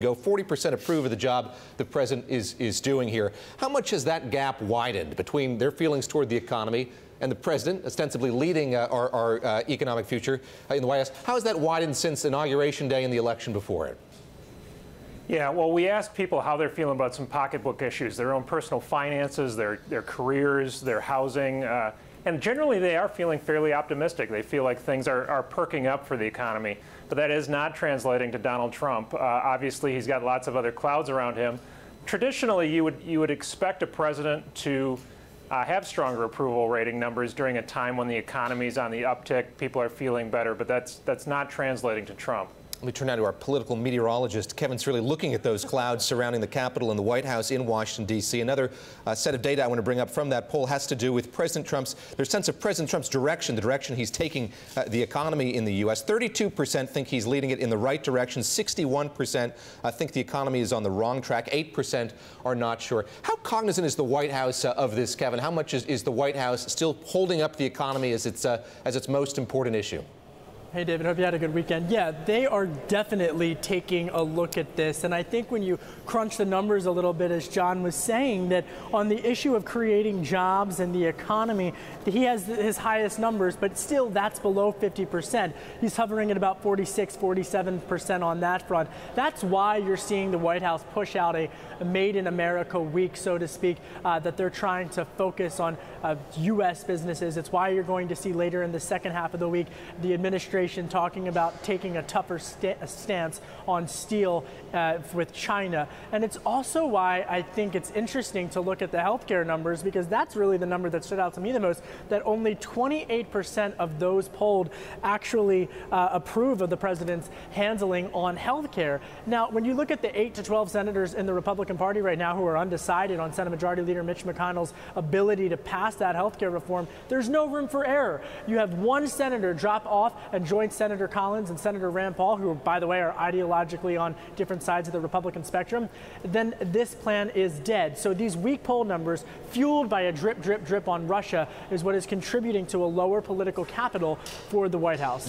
Go 40% approve of the job the president is doing here. How much has that gap widened between their feelings toward the economy and the president ostensibly leading our economic future in the White House? How has that widened since Inauguration Day and the election before it? Yeah, well, we asked people how they're feeling about some pocketbook issues, their own personal finances, their careers, their housing, and generally they are feeling fairly optimistic. They feel like things are perking up for the economy, but that is not translating to Donald Trump. Obviously, he's got lots of other clouds around him. Traditionally, you would expect a president to have stronger approval rating numbers during a time when the economy is on the uptick, people are feeling better, but that's not translating to Trump. Let me turn now to our political meteorologist, Kevin Cirilli, looking at those clouds surrounding the Capitol and the White House in Washington, D.C. Another set of data I want to bring up from that poll has to do with their sense of President Trump's direction, the direction he's taking the economy in the U.S. 32% think he's leading it in the right direction. 61% think the economy is on the wrong track. 8% are not sure. How cognizant is the White House of this, Kevin? How much is the White House still holding up the economy as its most important issue? Hey, David, hope you had a good weekend. Yeah, they are definitely taking a look at this. And I think when you crunch the numbers a little bit, as John was saying, that on the issue of creating jobs and the economy, he has his highest numbers, but still that's below 50%. He's hovering at about 46, 47% on that front. That's why you're seeing the White House push out a Made in America week, so to speak, that they're trying to focus on U.S. businesses. It's why you're going to see later in the second half of the week the administration talking about taking a tougher stance on steel with China. And it's also why I think it's interesting to look at the healthcare numbers, because that's really the number that stood out to me the most, that only 28% of those polled actually approve of the president's handling on healthcare. Now, when you look at the 8 to 12 senators in the Republican Party right now who are undecided on Senate Majority Leader Mitch McConnell's ability to pass that healthcare reform, there's no room for error. You have one senator drop off and join Senator Collins and Senator Rand Paul, who, by the way, are ideologically on different sides of the Republican spectrum, then this plan is dead. So these weak poll numbers, fueled by a drip, drip, drip on Russia, is what is contributing to a lower political capital for the White House.